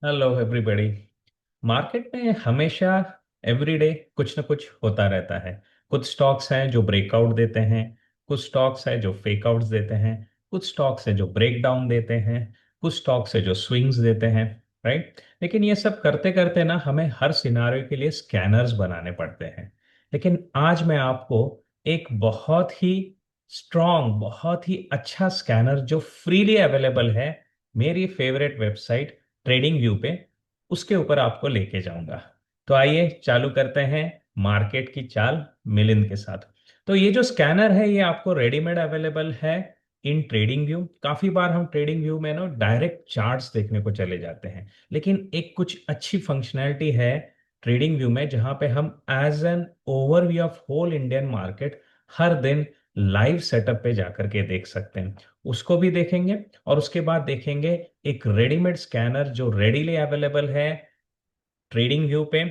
Hello everybody. Market में हमेशा everyday कुछ ना कुछ होता रहता है। कुछ स्टॉक्स हैं जो ब्रेकआउट देते हैं, कुछ स्टॉक्स हैं जो फेक आउट्स देते हैं, कुछ स्टॉक्स हैं जो ब्रेक डाउन देते हैं, कुछ स्टॉक्स हैं जो स्विंग्स देते हैं। राइट। लेकिन ये सब करते करते ना हमें हर सिनारियो के लिए स्कैनर्स बनाने पड़ते हैं। लेकिन आज मैं आपको एक बहुत ही स्ट्रॉन्ग, बहुत ही अच्छा स्कैनर जो फ्रीली अवेलेबल है मेरी फेवरेट वेबसाइट ट्रेडिंग व्यू पे, उसके ऊपर आपको लेके जाऊंगा। तो आइए चालू करते हैं मार्केट की चाल मिलिंद के साथ। तो ये जो स्कैनर है ये आपको रेडीमेड अवेलेबल है इन ट्रेडिंग व्यू। काफी बार हम ट्रेडिंग व्यू में ना डायरेक्ट चार्ट्स देखने को चले जाते हैं, लेकिन एक कुछ अच्छी फंक्शनैलिटी है ट्रेडिंग व्यू में जहां पे हम as an overview of whole Indian market हर दिन लाइव सेटअप पे जाकर के देख सकते हैं। उसको भी देखेंगे और उसके बाद देखेंगे एक रेडीमेड स्कैनर जो रेडीली अवेलेबल है ट्रेडिंग व्यू पे।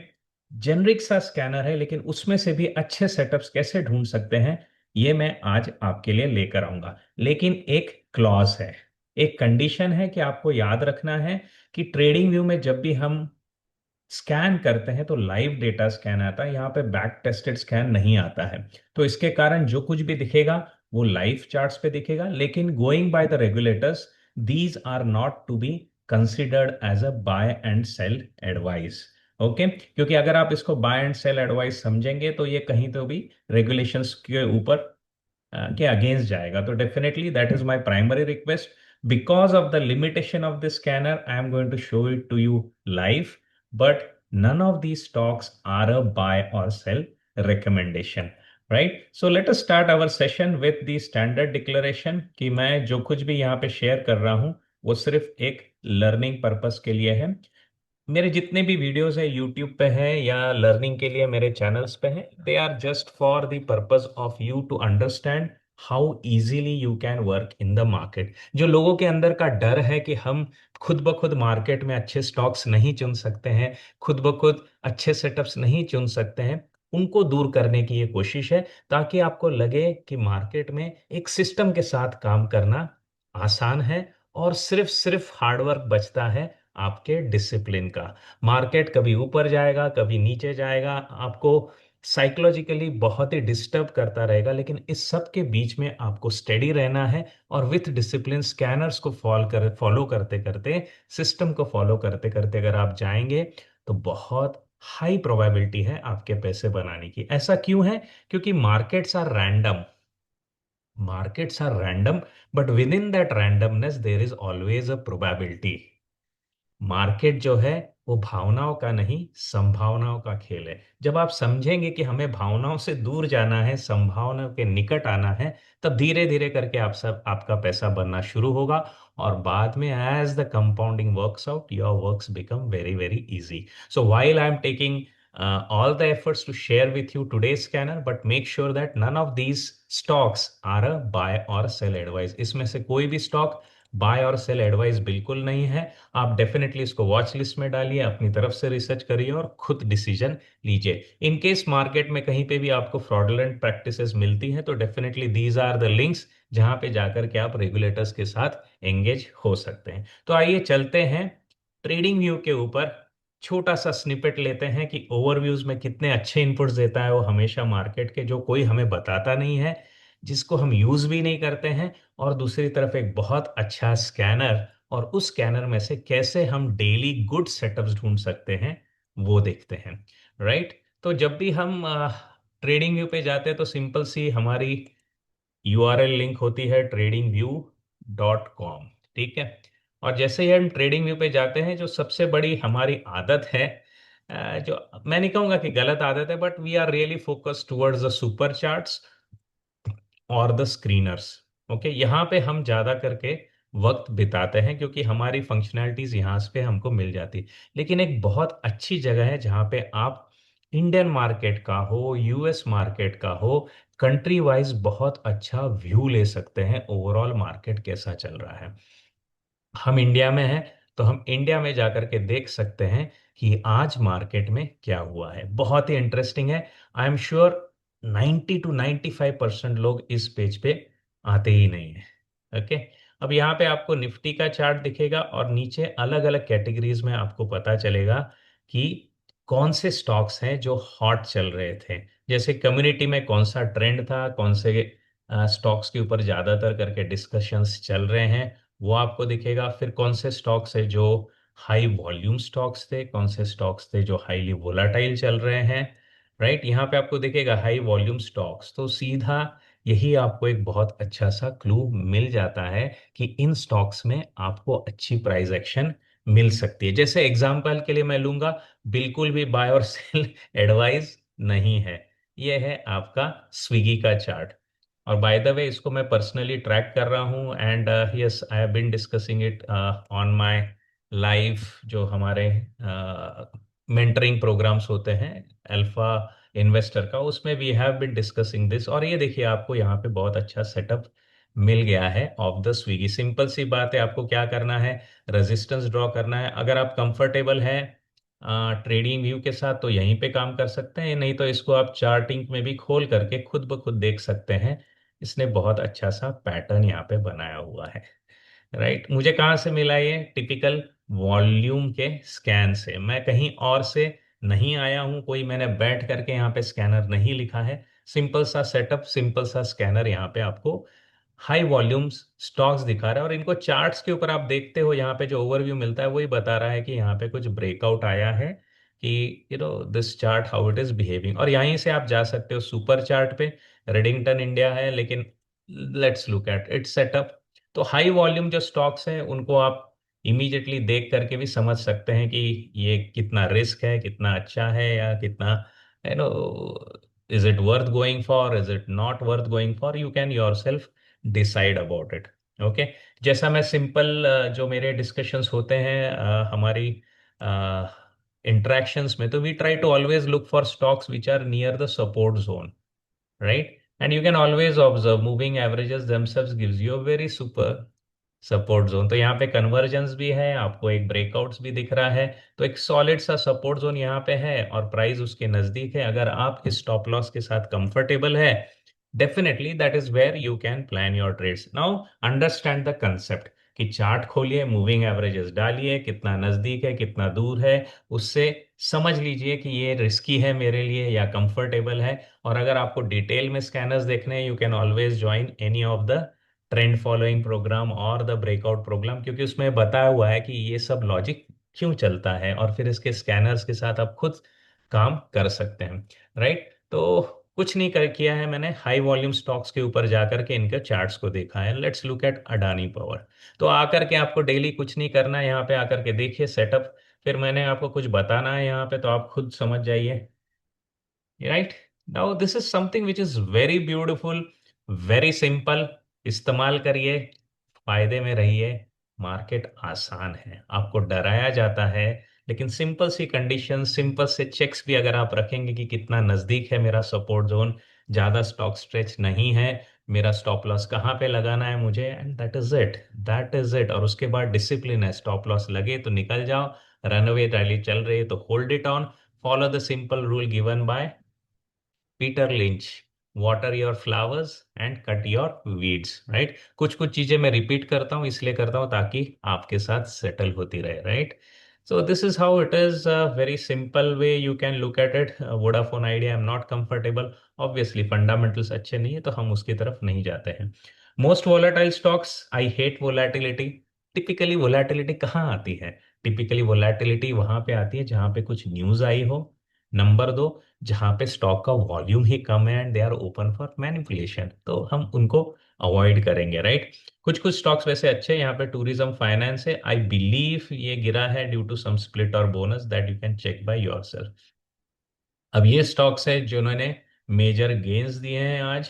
जेनरिक सा स्कैनर है लेकिन उसमें से भी अच्छे सेटअप्स कैसे ढूंढ सकते हैं ये मैं आज आपके लिए लेकर आऊंगा। लेकिन एक क्लॉज है, एक कंडीशन है कि आपको याद रखना है कि ट्रेडिंग व्यू में जब भी हम स्कैन करते हैं तो लाइव डेटा स्कैन आता है, यहाँ पे बैक टेस्टेड स्कैन नहीं आता है। तो इसके कारण जो कुछ भी दिखेगा वो लाइव चार्ट्स पे दिखेगा, लेकिन going by the regulators these are not to be considered as a buy and sell advice. Okay, क्योंकि अगर आप इसको बाय एंड सेल एडवाइस समझेंगे तो ये कहीं तो भी रेगुलेशंस के ऊपर के अगेंस्ट जाएगा। तो definitely that is my primary request. Because of the limitation of this scanner I am going to show it to you live, but none of these stocks are a buy or sell recommendation. Right? So let us start our session with the standard declaration कि मैं जो कुछ भी यहाँ पे share कर रहा हूँ वो सिर्फ एक लर्निंग पर्पस के लिए है। मेरे जितने भी वीडियोस है यूट्यूब पे है या लर्निंग के लिए मेरे चैनल्स पे हैं, they are just for the purpose of you to understand how easily you can work in the market. जो लोगों के अंदर का डर है कि हम खुद ब खुद मार्केट में अच्छे स्टॉक्स नहीं चुन सकते हैं, खुद ब खुद अच्छे सेटअप्स नहीं चुन सकते हैं, उनको दूर करने की ये कोशिश है, ताकि आपको लगे कि मार्केट में एक सिस्टम के साथ काम करना आसान है और सिर्फ सिर्फ हार्डवर्क बचता है आपके डिसिप्लिन का। मार्केट कभी ऊपर जाएगा कभी नीचे जाएगा, आपको साइकोलॉजिकली बहुत ही डिस्टर्ब करता रहेगा, लेकिन इस सब के बीच में आपको स्टेडी रहना है और विथ डिसिप्लिन स्कैनर्स को फॉलो करते करते, सिस्टम को फॉलो करते करते अगर आप जाएंगे तो बहुत हाई प्रोबेबिलिटी है आपके पैसे बनाने की। ऐसा क्यों है? क्योंकि markets are random, but within that randomness there is always a probability. Market जो है वो भावनाओं का नहीं, संभावनाओं का खेल है। जब आप समझेंगे कि हमें भावनाओं से दूर जाना है, संभावनाओं के निकट आना है, तब धीरे धीरे करके आपका पैसा बनना शुरू होगा। और बाद में as the compounding works out your works become very very easy. So while I am taking all the efforts to share with you today's scanner, but make sure that none of these stocks are a buy or sell advice। इसमें से कोई भी stock bye और sell advice बिल्कुल नहीं है। आप definitely इसको वॉच लिस्ट में डालिए, अपनी तरफ से रिसर्च करिए और खुद डिसीजन लीजिए। इन केस मार्केट में कहीं पे भी आपको फ्रॉडुलेंट प्रैक्टिसेस मिलती हैं तो definitely these are the links जहां पे जाकर के आप रेगुलेटर्स के साथ एंगेज हो सकते हैं। तो आइए चलते हैं ट्रेडिंग व्यू के ऊपर। छोटा सा स्निपेट लेते हैं कि ओवरव्यूज में कितने अच्छे इनपुट्स देता है वो हमेशा मार्केट के, जो कोई हमें बताता नहीं है, जिसको हम यूज भी नहीं करते हैं। और दूसरी तरफ एक बहुत अच्छा स्कैनर, और उस स्कैनर में से कैसे हम डेली गुड सेटअप्स ढूंढ सकते हैं वो देखते हैं। राइट। तो जब भी हम ट्रेडिंग व्यू पे जाते हैं तो सिंपल सी हमारी यूआरएल लिंक होती है tradingview.com। ठीक है। और जैसे ही हम ट्रेडिंग व्यू पे जाते हैं, जो सबसे बड़ी हमारी आदत है, जो मैं नहीं कहूंगा कि गलत आदत है, but we are really focused towards the super charts और द स्क्रीनर्स। ओके, यहाँ पे हम ज्यादा करके वक्त बिताते हैं क्योंकि हमारी फंक्शनैलिटीज यहाँ पे हमको मिल जाती। लेकिन एक बहुत अच्छी जगह है जहाँ पे आप इंडियन मार्केट का हो, यूएस मार्केट का हो, कंट्री वाइज बहुत अच्छा व्यू ले सकते हैं ओवरऑल मार्केट कैसा चल रहा है। हम इंडिया में हैं तो हम इंडिया में जाकर के देख सकते हैं कि आज मार्केट में क्या हुआ है। बहुत ही इंटरेस्टिंग है। आई एम श्योर 90 to 95% लोग इस पेज पे आते ही नहीं है। ओके। अब यहाँ पे आपको निफ्टी का चार्ट दिखेगा और नीचे अलग अलग कैटेगरीज में आपको पता चलेगा कि कौन से स्टॉक्स हैं जो हॉट चल रहे थे। जैसे कम्युनिटी में कौन सा ट्रेंड था, कौन से स्टॉक्स के ऊपर ज्यादातर करके डिस्कशंस चल रहे हैं, वो आपको दिखेगा। फिर कौन से स्टॉक्स है जो हाई वॉल्यूम स्टॉक्स थे, कौन से स्टॉक्स थे जो हाईली वोलाटाइल चल रहे हैं। राइट, यहाँ पे आपको दिखेगा हाई वॉल्यूम स्टॉक्स, तो सीधा यही आपको एक बहुत अच्छा सा क्लू मिल जाता है कि इन स्टॉक्स में आपको अच्छी प्राइस एक्शन मिल सकती है। जैसे एग्जांपल के लिए मैं लूंगा, बिल्कुल भी बाय और सेल एडवाइस नहीं है। ये है आपका स्विगी का चार्ट। और बाय द वे इसको मैं पर्सनली ट्रैक कर रहा हूँ, and yes I have been discussing it on my live, जो हमारे मेंटरिंग प्रोग्राम्स होते हैं अल्फा इन्वेस्टर का, उसमें we have been discussing this. और ये देखिए आपको यहाँ पे बहुत अच्छा सेटअप मिल गया है ऑफ द स्विगी। सिंपल सी बात है, आपको क्या करना है, रेजिस्टेंस ड्रॉ करना है। अगर आप कंफर्टेबल है ट्रेडिंग व्यू के साथ तो यहीं पे काम कर सकते हैं, नहीं तो इसको आप चार्टिंग में भी खोल करके खुद ब खुद देख सकते हैं। इसने बहुत अच्छा सा पैटर्न यहाँ पे बनाया हुआ है। राइट, मुझे कहाँ से मिला ये, टिपिकल वॉल्यूम के स्कैन से। मैं कहीं और से नहीं आया हूँ, कोई मैंने बैठ करके यहाँ पे स्कैनर नहीं लिखा है। सिंपल सा सेटअप, सिंपल सा स्कैनर यहाँ पे आपको हाई वॉल्यूम्स स्टॉक्स दिखा रहा है। और इनको चार्ट्स के ऊपर आप देखते हो, यहाँ पे जो ओवरव्यू मिलता है वही बता रहा है कि यहाँ पे कुछ ब्रेकआउट आया है, कि this chart how it is behaving. और यहीं से आप जा सकते हो सुपर चार्ट पे, रेडिंगटन इंडिया है, लेकिन let's look at its setup. तो हाई वॉल्यूम जो स्टॉक्स हैं उनको आप इमीडिएटली देख करके भी समझ सकते हैं कि ये कितना रिस्क है, कितना अच्छा है, या कितना you know is it worth going for, is it not worth going for, you can your self decide about it. Okay, जैसा मैं सिंपल जो मेरे डिस्कशंस होते हैं हमारी इंटरेक्शंस में, तो we try to always look for stocks which are near the support zone, right? And you can always observe moving averages themselves gives you a very super support zone. तो यहाँ पे convergence भी है, आपको एक breakouts भी दिख रहा है। तो एक सॉलिड सा सपोर्ट जोन यहाँ पे है और प्राइस उसके नजदीक है। अगर आप इस स्टॉप लॉस के साथ कंफर्टेबल है, definitely that is where you can plan your trades. Now understand the concept, कि चार्ट खोलिए, मूविंग एवरेजेस डालिए, कितना नजदीक है कितना दूर है, उससे समझ लीजिए कि ये रिस्की है मेरे लिए या कंफर्टेबल है। और अगर आपको डिटेल में स्कैनर्स देखने हैं, you can always join any of the trend following programme और द ब्रेकआउट प्रोग्राम, क्योंकि उसमें बताया हुआ है कि ये सब लॉजिक क्यों चलता है, और फिर इसके स्कैनर्स के साथ आप खुद काम कर सकते हैं। राइट, तो कुछ नहीं कर किया है मैंने, हाई वॉल्यूम स्टॉक्स के ऊपर जाकर के इनके चार्ट्स को देखा है। Let's look eight Adani power. तो आकर के आपको डेली कुछ नहीं करना है, यहाँ पे आकर के देखिए सेटअप, फिर मैंने आपको कुछ बताना है यहाँ पे, तो आप खुद समझ जाइए। Right, now this is something which is very beautiful, very simple. इस्तेमाल करिए, फायदे में रहिए। मार्केट आसान है, आपको डराया जाता है, लेकिन सिंपल सी कंडीशन, सिंपल से चेक्स भी अगर आप रखेंगे कि कितना नजदीक है मेरा सपोर्ट जोन, ज्यादा स्टॉक स्ट्रेच नहीं है, मेरा स्टॉप लॉस कहाँ पे लगाना है मुझे, and that is it, that is it. और उसके बाद डिसिप्लिन है, स्टॉप लॉस लगे तो निकल जाओ, रनअवे रैली चल रही है तो hold it on. Follow the simple rule given by Peter lynch, water your flowers and cut your weeds. Right, कुछ कुछ चीजें मैं रिपीट करता हूँ, इसलिए करता हूँ ताकि आपके साथ सेटल होती रहे। Right, so this is how it is, very simple way you can look at it. Vodafone idea I am not comfortable, obviously fundamentals अच्छे नहीं है तो हम उसकी तरफ नहीं जाते हैं। Most volatile stocks, I hate volatility. Typically volatility कहाँ आती है, टिपिकली वोलेटिलिटी वहां पे आती है जहां पे कुछ न्यूज आई हो। नंबर दो, जहां पे स्टॉक का वॉल्यूम ही कम है and they are open for manipulation, तो हम उनको अवॉइड करेंगे। राइट, कुछ कुछ स्टॉक्स वैसे अच्छे हैं, यहाँ पे टूरिज्म फाइनेंस है, आई बिलीव ये गिरा है ड्यू टू सम स्प्लिट और bonus, that you can check by yourself. अब ये स्टॉक्स है जिन्होंने मेजर गेन्स दिए हैं आज,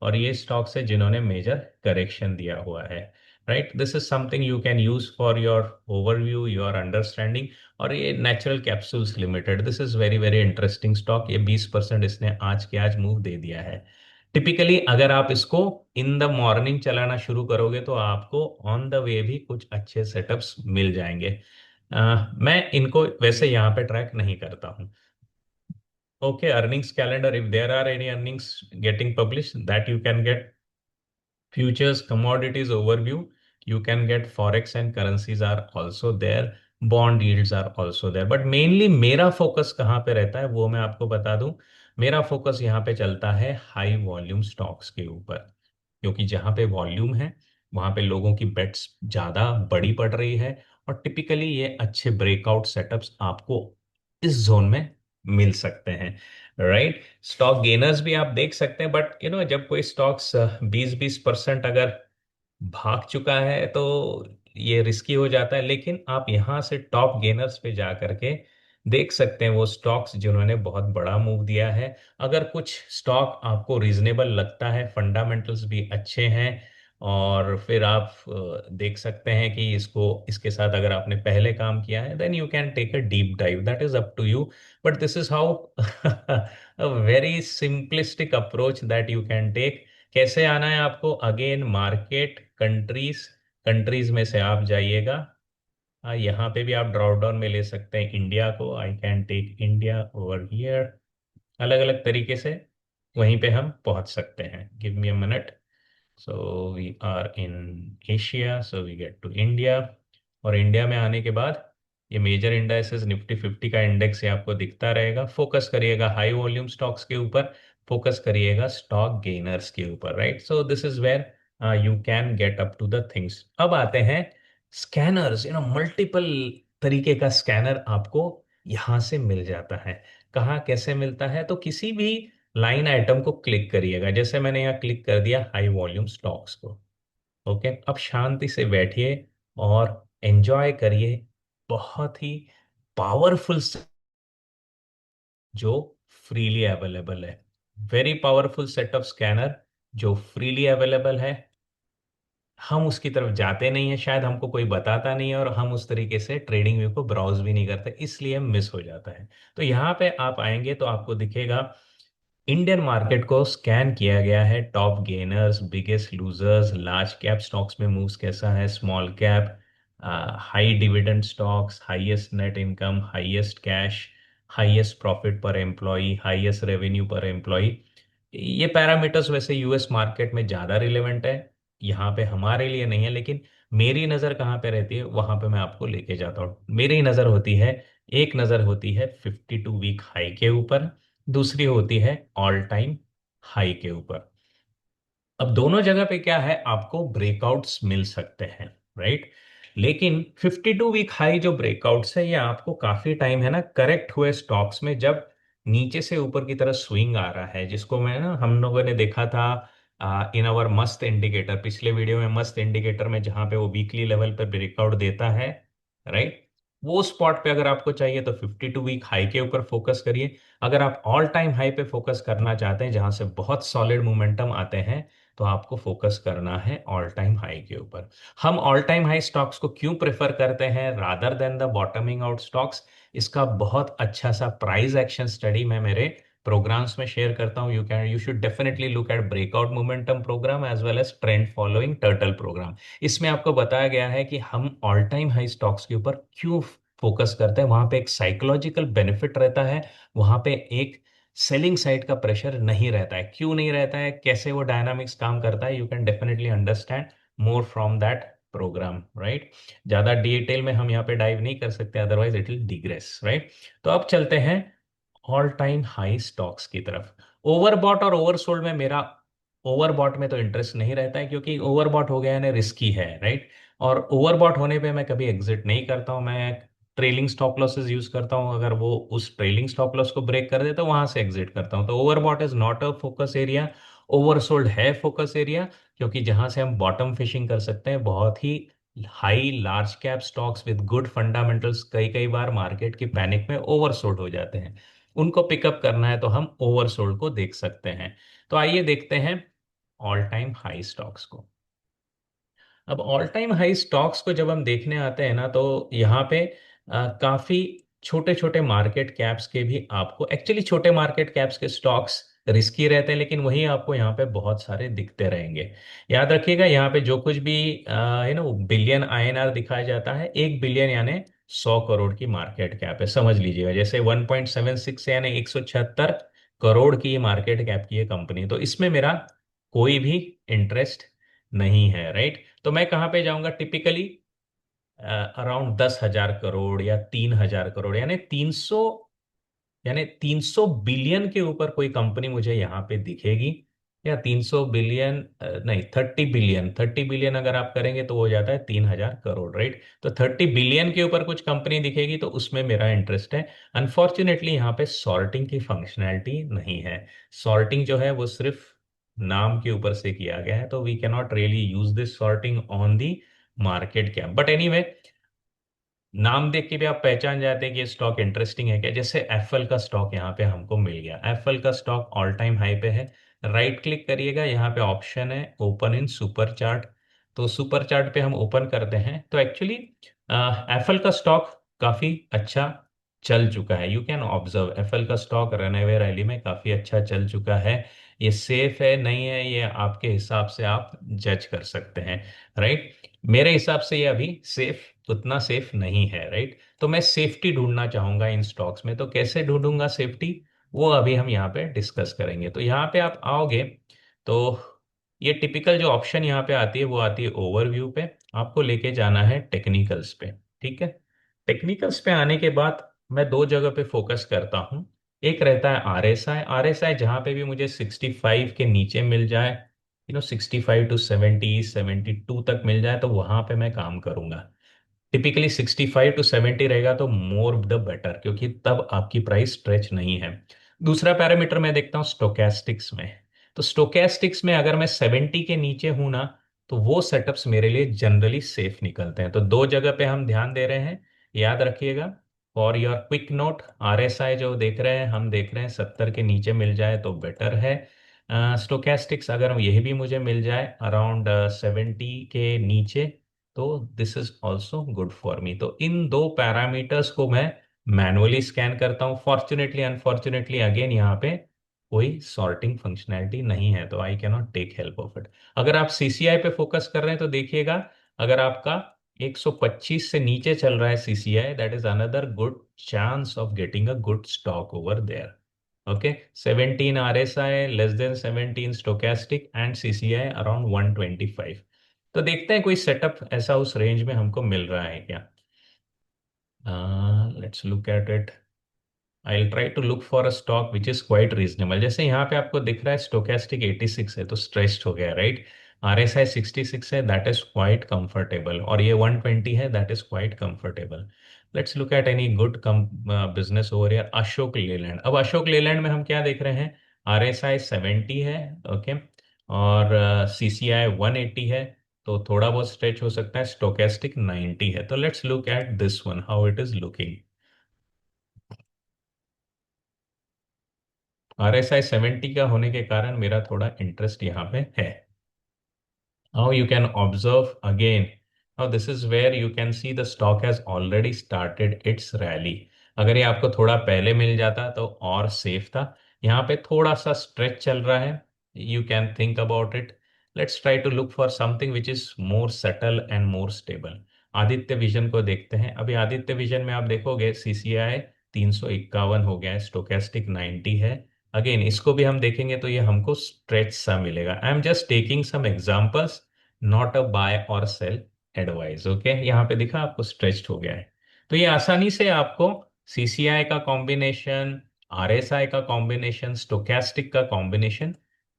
और ये स्टॉक्स है जिन्होंने मेजर करेक्शन दिया हुआ है। Right, this is something you can use for your overview, your understanding. और ये natural capsules limited, this is very very interesting stock. ये 20% इसने आज के आज मूव दे दिया है। टिपिकली अगर आप इसको इन द मॉर्निंग चलाना शुरू करोगे तो आपको ऑन द वे भी कुछ अच्छे सेटअप्स मिल जाएंगे। मैं इनको वैसे यहाँ पे ट्रैक नहीं करता हूँ। Okay, earnings calendar. If there are any earnings getting published, that you can get futures, commodities overview. You can get forex and currencies are also there, bond yields are also there, but mainly मेरा focus कहाँ पे रहता है वो मैं आपको बता दूं। मेरा फोकस यहाँ पे चलता है हाई वॉल्यूम स्टॉक्स के ऊपर, क्योंकि जहाँ पे वॉल्यूम है वहाँ पे लोगों की बेट्स ज़्यादा बड़ी पड़ रही है, और टिपिकली ये अच्छे ब्रेकआउट सेटअप्स आपको इस जोन में मिल सकते हैं, राइट। स्टॉक गेनर्स भी आप देख सकते हैं, बट जब कोई स्टॉक्स 20-20% अगर भाग चुका है तो ये रिस्की हो जाता है। लेकिन आप यहाँ से टॉप गेनर्स पे जा करके देख सकते हैं वो स्टॉक्स जिन्होंने बहुत बड़ा मूव दिया है। अगर कुछ स्टॉक आपको रीजनेबल लगता है, फंडामेंटल्स भी अच्छे हैं, और फिर आप देख सकते हैं कि इसको इसके साथ अगर आपने पहले काम किया है, then you can take a deep dive, that is up to you. But this is how a very simplistic approach that you can take. कैसे आना है आपको? अगेन मार्केट, कंट्रीज, कंट्रीज में से आप जाइएगा। हाँ, यहाँ पे भी आप ड्रॉप डाउन में ले सकते हैं इंडिया को, I can take India over here. अलग अलग तरीके से वहीं पे हम पहुंच सकते हैं। Give me a minute. So we are in Asia, so we get to India. और इंडिया में आने के बाद ये मेजर इंडाइसेस निफ्टी 50 का इंडेक्स ये आपको दिखता रहेगा। फोकस करिएगा हाई वॉल्यूम स्टॉक्स के ऊपर, फोकस करिएगा स्टॉक गेनर्स के ऊपर, right. So this is where you can get up to the things. अब आते हैं स्कैनर्स। मल्टीपल तरीके का स्कैनर आपको यहाँ से मिल जाता है। कहाँ कैसे मिलता है? तो किसी भी लाइन आइटम को क्लिक करिएगा, जैसे मैंने यहाँ क्लिक कर दिया हाई वॉल्यूम स्टॉक्स को। ओके, अब शांति से बैठिए और एंजॉय करिए बहुत ही पावरफुल जो फ्रीली अवेलेबल है। Very powerful set of scanner जो फ्रीली अवेलेबल है। हम उसकी तरफ जाते नहीं है, शायद हमको कोई बताता नहीं है, और हम उस तरीके से ट्रेडिंग व्यू को ब्राउज भी नहीं करते, इसलिए मिस हो जाता है। तो यहाँ पे आप आएंगे तो आपको दिखेगा इंडियन मार्केट को स्कैन किया गया है। Top gainers, biggest losers, large cap stocks में मूव्स कैसा है, small cap, high dividend stocks, highest net income, highest cash, highest profit पर एम्प्लॉय, हाईएस्ट रेवेन्यू पर एम्प्लॉय। ये पैरामीटर्स वैसे यूएस मार्केट में ज़्यादा रिलेवेंट है, यहाँ पे हमारे लिए नहीं है। लेकिन मेरी नज़र कहाँ पे रहती है वहाँ पे मैं आपको लेके जाता हूँ। मेरी नज़र होती है, एक नज़र होती है 52 वीक हाई के ऊपर, दूसरी होती है ऑल टाइम हाई के ऊपर। अब दोनों जगह पे क्या है, आपको ब्रेकआउट्स मिल सकते हैं, राइट। लेकिन 52 वीक हाई जो ब्रेकआउट्स है ये आपको काफी टाइम है ना करेक्ट हुए स्टॉक्स में, जब नीचे से ऊपर की तरफ स्विंग आ रहा है, जिसको मैं ना हम लोगों ने देखा था इन आवर मस्त इंडिकेटर, पिछले वीडियो में मस्त इंडिकेटर में, जहां पे वो वीकली लेवल पे ब्रेकआउट देता है, राइट। वो स्पॉट पे अगर आपको चाहिए तो 52 वीक हाई के ऊपर फोकस करिए। अगर आप ऑल टाइम हाई पे फोकस करना चाहते हैं जहां से बहुत सॉलिड मोमेंटम आते हैं, तो आपको फोकस करना है ऑल टाइम हाई के ऊपर। हम ऑल टाइम हाई स्टॉक्स को क्यों प्रेफर करते हैं rather than the bottoming out stocks? इसका बहुत अच्छा सा प्राइस एक्शन स्टडी मैं मेरे प्रोग्राम्स में शेयर करता हूं। You should definitely look at breakout momentum program as well as trend following turtle program. इसमें आपको बताया गया है कि हम ऑल टाइम हाई स्टॉक्स के ऊपर क्यों फोकस करते हैं। वहां पे एक साइकोलॉजिकल बेनिफिट रहता है, वहां पे एक सेलिंग साइड का प्रेशर नहीं रहता है। क्यों नहीं रहता है, कैसे वो डायनामिक्स काम करता है, you can definitely understand more from that program, right. ज्यादा डिटेल में हम यहाँ पे डाइव नहीं कर सकते, otherwise it will digress, right. तो अब चलते हैं ऑल टाइम हाई स्टॉक्स की तरफ। ओवरबॉट और ओवरसोल्ड में मेरा ओवरबॉट में तो इंटरेस्ट नहीं रहता है, क्योंकि ओवरबॉट हो गया है रिस्की है, राइट। और ओवरबॉट होने पे मैं कभी एग्जिट नहीं करता हूं। मैं ट्रेलिंग स्टॉप लॉसेस यूज करता हूं, अगर वो उस ट्रेलिंग स्टॉप लॉस को ब्रेक कर दे तो वहां से एग्जिट करता हूं। तो overbought is not a focus area, oversold है फोकस एरिया, क्योंकि जहां से हम बॉटम फिशिंग कर सकते हैं। बहुत ही high large cap stocks with good fundamentals कई कई बार मार्केट की पैनिक में ओवरसोल्ड हो जाते हैं, उनको पिकअप करना है तो हम ओवरसोल्ड को देख सकते हैं। तो आइए देखते हैं ऑल टाइम हाई स्टॉक्स को। अब ऑल टाइम हाई स्टॉक्स को जब हम देखने आते हैं ना, तो यहाँ पे काफी छोटे छोटे मार्केट कैप्स के भी आपको, एक्चुअली छोटे मार्केट कैप्स के स्टॉक्स रिस्की रहते हैं, लेकिन वही आपको यहाँ पे बहुत सारे दिखते रहेंगे। याद रखिएगा यहाँ पे जो कुछ भी बिलियन आईएनआर दिखाया जाता है, 1 बिलियन यानी 100 करोड़ की मार्केट कैप है, समझ लीजिएगा। जैसे 1.76 यानी 176 करोड़ की मार्केट कैप की ये कंपनी, तो इसमें मेरा कोई भी इंटरेस्ट नहीं है, राइट। तो मैं कहाँ पे जाऊंगा टिपिकली? अराउंड 10,000 करोड़ या 3,000 करोड़, यानी 300 बिलियन के ऊपर कोई कंपनी मुझे यहाँ पे दिखेगी। या 300 बिलियन, नहीं, 30 बिलियन, 30 बिलियन अगर आप करेंगे तो हो जाता है 3,000 करोड़, राइट? तो 30 बिलियन के ऊपर कुछ कंपनी दिखेगी तो उसमें मेरा इंटरेस्ट है। अनफॉर्चुनेटली यहाँ पे सॉर्टिंग की फंक्शनैलिटी नहीं है। सॉर्टिंग जो है वो सिर्फ नाम के ऊपर से किया गया है, तो we cannot really use this sorting on the market cap. But anyway, नाम देख के भी आप पहचान जाते हैं कि ये स्टॉक इंटरेस्टिंग है क्या। जैसे एप्पल का स्टॉक यहाँ पे हमको मिल गया, एप्पल का स्टॉक ऑल टाइम हाई पे है। राइट क्लिक करिएगा, यहाँ पे ऑप्शन है ओपन इन सुपर चार्ट। तो सुपर चार्ट पे हम ओपन करते हैं तो एक्चुअली एप्पल का स्टॉक काफी अच्छा चल चुका है। यू कैन ऑब्जर्व एप्पल का स्टॉक रनअवे रैली में काफी अच्छा चल चुका है। ये सेफ है नहीं है, ये आपके हिसाब से आप जज कर सकते हैं, राइट? मेरे हिसाब से ये अभी सेफ, उतना सेफ नहीं है, राइट? तो मैं सेफ्टी ढूंढना चाहूंगा इन स्टॉक्स में, तो कैसे ढूंढूंगा सेफ्टी, वो अभी हम यहाँ पे डिस्कस करेंगे। तो यहाँ पे आप आओगे तो ये टिपिकल जो ऑप्शन यहाँ पे आती है वो आती है ओवरव्यू पे। आपको लेके जाना है टेक्निकल्स पे, ठीक है? टेक्निकल्स पे आने के बाद मैं दो जगह पे फोकस करता हूँ। एक रहता है आरएसआई। आरएसआई जहाँ पे भी मुझे 65 के नीचे मिल जाए, 65 to 70, 72 तक मिल जाए, तो वहां पे मैं काम करूंगा। टिपिकली 65 to 70 रहेगा तो मोर द बेटर, क्योंकि तब आपकी प्राइस स्ट्रेच नहीं है। दूसरा पैरामीटर मैं देखता हूँ स्टोकेस्टिक्स में। तो स्टोकेस्टिक्स में अगर मैं 70 के नीचे हूं ना, तो वो सेटअप्स मेरे लिए जनरली सेफ निकलते हैं। तो दो जगह पे हम ध्यान दे रहे हैं, याद रखिएगा। For your quick note, RSI जो देख रहे हैं, हम देख रहे हैं 70 के नीचे मिल जाए तो बेटर है। स्टोकेस्टिक्स अगर यही भी मुझे मिल जाए अराउंड 70 के नीचे, तो this is also good for me. तो इन दो पैरामीटर्स को मैं मैनुअली स्कैन करता हूँ। फॉर्चुनेटली अनफॉर्चुनेटली अगेन यहाँ पे कोई सॉर्टिंग फंक्शनैलिटी नहीं है, तो I cannot take help of it. अगर आप सीसीआई पे फोकस कर रहे हैं तो देखिएगा, अगर आपका 125 से नीचे चल रहा है CCI, that is another good chance of getting a good stock over there. Okay, 17 RSI, less than 17 stochastic, and CCI around 125। तो देखते हैं कोई सेटअप ऐसा उस रेंज में हमको मिल रहा है क्या। Let's look at it. I will try to look for a stock which is quite reasonable. जैसे यहाँ पे आपको दिख रहा है स्टोकेस्टिक 86 है तो स्ट्रेस्ड हो गया, राइट? आरएसआई 66 है, दैट इज क्वाइट कंफर्टेबल, और ये 120 है, that is quite comfortable. Let's look at any good business over here. Ashok Leyland. अब अशोक लेलैंड में हम क्या देख रहे हैं? आरएसआई 70 है, ओके, और सीसीआई 180 है, तो थोड़ा बहुत स्ट्रेच हो सकता है। स्टोकेस्टिक 90 है, तो let's look at this one how it is looking. RSI 70 का होने के कारण मेरा थोड़ा इंटरेस्ट यहाँ पे है। Now you can observe again. Now this is where you can see the stock has already started its rally. अगर ये आपको थोड़ा पहले मिल जाता तो और सेफ था। यहाँ पे थोड़ा सा स्ट्रेच चल रहा है। You can think about it. Let's try to look for something which is more settle and more stable. Aditya Vision को देखते हैं। अभी आदित्य विजन में आप देखोगे सीसीआई 351 हो गया है, स्टोकेस्टिक 90 है। अगेन इसको भी हम देखेंगे तो ये हमको स्ट्रेच सा मिलेगा। I am just taking some examples, not a buy और सेल एडवाइस। ओके, यहाँ पे दिखा आपको स्ट्रेच्ड हो गया है। तो ये आसानी से आपको सीसीआई का कॉम्बिनेशन, आरएसआई का कॉम्बिनेशन, स्टोकेस्टिक का कॉम्बिनेशन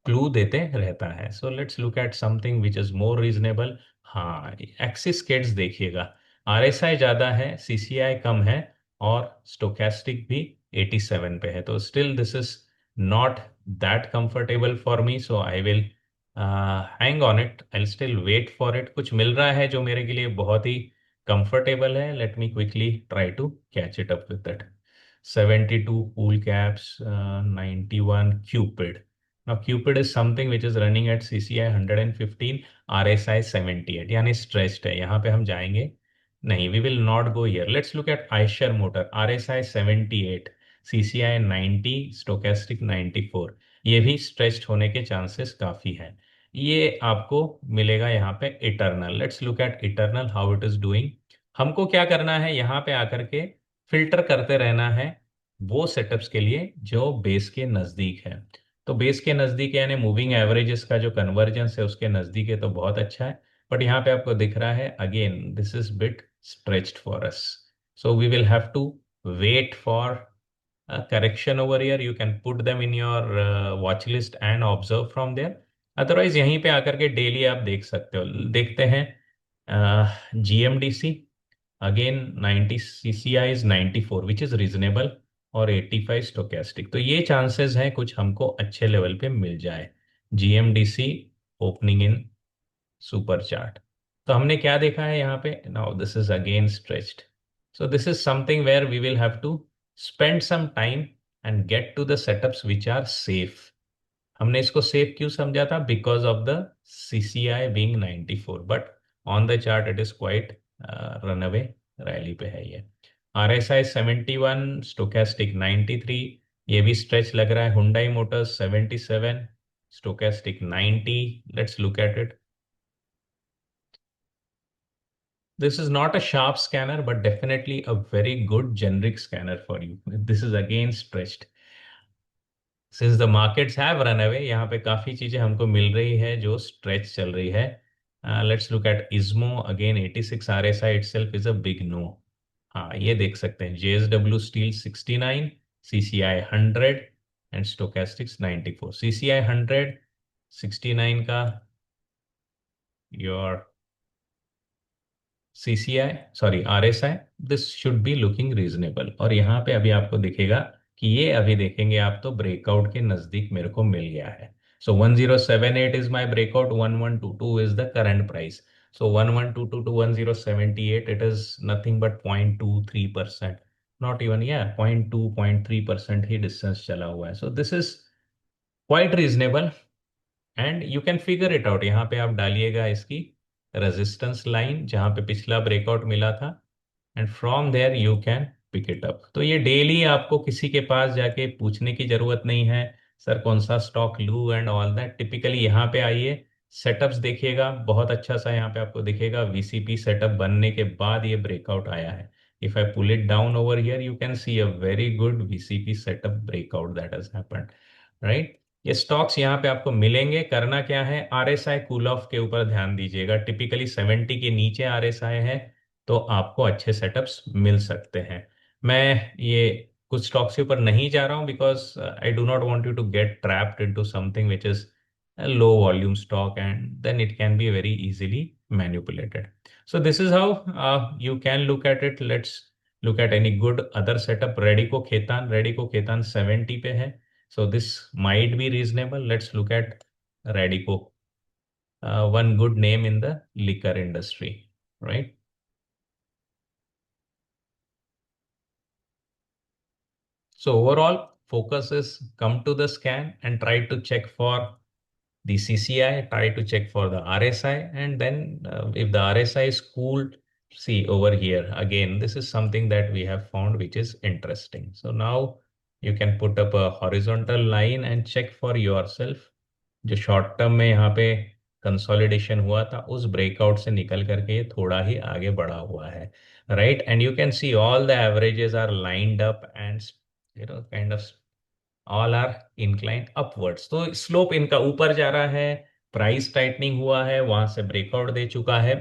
क्लू देते रहता है। So let's look eight something which is more reasonable. हाँ, एक्सिस केट्स देखिएगा, आरएसआई ज्यादा है, सीसीआई कम है, और स्टोकेस्टिक भी 87 पे है। तो still this is not that comfortable for me, so I will hang on it, I'll still wait for it। कुछ मिल रहा है जो मेरे के लिए बहुत ही comfortable है, let me quickly try to catch it up with it। 72 pool caps, 91 Cupid। now Cupid is something which is running at CCI 115, RSI 78, यानी stretched है। यहाँ पे हम जाएंगे नहीं, we will not go here। let's look at Eicher Motor, RSI 78, CCI 90, stochastic 94। ये भी stretched होने के चांसेस काफी हैं। ये आपको मिलेगा यहाँ पे eternal. Let's look at eternal how it is doing. हमको क्या करना है, यहाँ पे आकर के फिल्टर करते रहना है वो सेटअप्स के लिए जो बेस के नजदीक है। तो बेस के नजदीक यानी मूविंग एवरेजेस का जो कन्वर्जेंस है उसके नजदीक है तो बहुत अच्छा है। बट यहाँ पे आपको दिख रहा है again this is bit stretched for us, so we will have to wait for correction over here. You can put them in your watch list and observe from there. Otherwise यहीं पे आकर के डेली आप देख सकते हो। देखते हैं GMDC again 90, CCI is 94 which is reasonable, और 85 स्टोकेस्टिक, तो ये चांसेस हैं कुछ हमको अच्छे लेवल पे मिल जाए। GMDC opening in super chart. तो हमने क्या देखा है यहाँ पे, now this is again stretched, so this is something where we will have to spend some time and get to the setups which are safe. हमने इसको सेफ क्यों समझा था, because of the CCI being 94, but on the chart it is quite run away rally पे है ये। RSI 71, stochastic 93, ये भी स्ट्रेच लग रहा है। Hyundai Motors 77, stochastic 90, let's look at it. This is not a sharp scanner, but definitely a very good generic scanner for you. This is again stretched. Since the markets have run away, यहाँ पे काफी चीजें हमको मिल रही है जो stretch चल रही है. Let's look at ISMO again. 86 RSI itself is a big no. हाँ, ये देख सकते हैं. JSW Steel 69, CCI 100 and Stochastics 94. CCI 100, 69 का your CCI, sorry RSI, this should be looking reasonable. और यहाँ पे अभी आपको दिखेगा कि ये अभी देखेंगे आप तो ब्रेकआउट के नजदीक मेरे को मिल गया है। So 1078 is my breakout, 1122 is the current price. So 1122 to 1078, it is nothing but 0.23%, not even, या 0.2 0.3% ही डिस्टेंस चला हुआ है। So this is quite reasonable and you can figure it out. यहाँ पे आप डालिएगा इसकी रेजिस्टेंस लाइन जहाँ पे पिछला ब्रेकआउट मिला था, and from there you can pick it up. तो ये डेली आपको किसी के पास जाके पूछने की जरूरत नहीं है सर कौन सा स्टॉक लू एंड ऑल दैट। टिपिकली यहाँ पे आइए, सेटअप्स देखिएगा, बहुत अच्छा सा यहाँ पे आपको दिखेगा VCP सेटअप बनने के बाद ये ब्रेकआउट आया है। If I pull it down over here you can see a very good VCP setup breakout that has happened, right. ये स्टॉक्स यहाँ पे आपको मिलेंगे। करना क्या है, RSI कूल ऑफ के ऊपर ध्यान दीजिएगा। टिपिकली 70 के नीचे RSI है तो आपको अच्छे सेटअप्स मिल सकते हैं। मैं ये कुछ स्टॉक्स के ऊपर नहीं जा रहा हूँ because I do not want you to get trapped into something which is low volume stock and then it can be very easily manipulated. So this is how you can look at it. Let's look at any good other setup. Radico Khaitan 70 पे है, so this might be reasonable. Let's look at Radico, one good name in the liquor industry, right? So overall, focus is come to the scan and try to check for the CCI, try to check for the RSI, and then if the RSI is cool, see over here again, this is something that we have found which is interesting. So now you can put up a horizontal line and check for yourself जो short term में यहाँ पे consolidation हुआ था उस breakout से निकल करके ये थोड़ा ही आगे बढ़ा हुआ है, right. And you can see all the averages are lined up and kind of all are inclined upwards. तो स्लोप इनका ऊपर जा रहा है, प्राइस टाइटनिंग हुआ है, वहां से ब्रेकआउट दे चुका है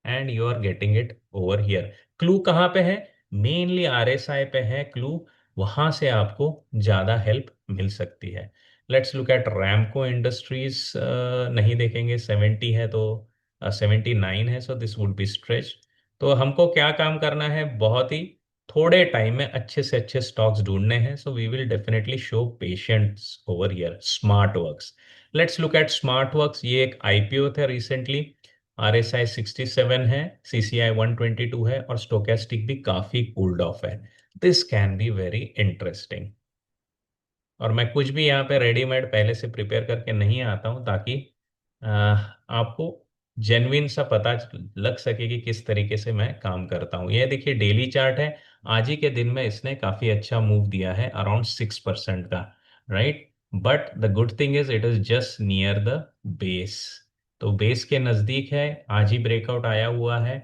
and you are getting it over here. Clue कहाँ पे है, मेनली RSI पे है क्लू, वहां से आपको ज्यादा हेल्प मिल सकती है। Let's look eight Ramco industries, नहीं देखेंगे, 70 है तो 79 है, so this would be stretch. तो हमको क्या काम करना है, बहुत ही थोड़े टाइम में अच्छे से अच्छे स्टॉक्स ढूंढने हैं। So we will definitely show patience over here. Smart works, let's look at smart works. ये एक IPO था रिसेंटली, RSI 67 है, CCI 122 है और स्टोकेस्टिक भी काफी कूल्ड ऑफ है। This can be very interesting. और मैं कुछ भी यहाँ पे रेडीमेड पहले से प्रिपेयर करके नहीं आता हूँ ताकि आपको जेन्युइन सा पता लग सके कि किस तरीके से मैं काम करता हूँ। ये देखिए डेली चार्ट है, आज ही के दिन में इसने काफी अच्छा मूव दिया है अराउंड 6% का, right. But the good thing is it is just near the base. तो बेस के नजदीक है, आज ही ब्रेकआउट आया हुआ है।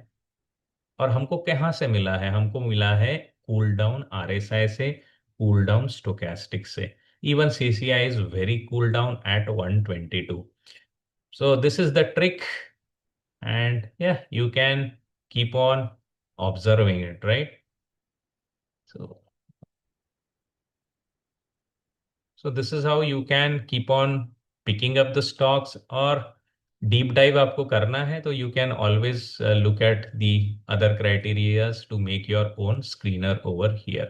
और हमको कहाँ से मिला है, हमको मिला है कूल डाउन RSI से, कूल डाउन स्टोकेस्टिक से। Even CCI is very cool down at 122। So this is the trick. and yeah, you can keep on observing it, right? So so this is how you can keep on picking up the stocks, or deep dive आपको करना है तो you can always look at the other criterias to make your own screener over here.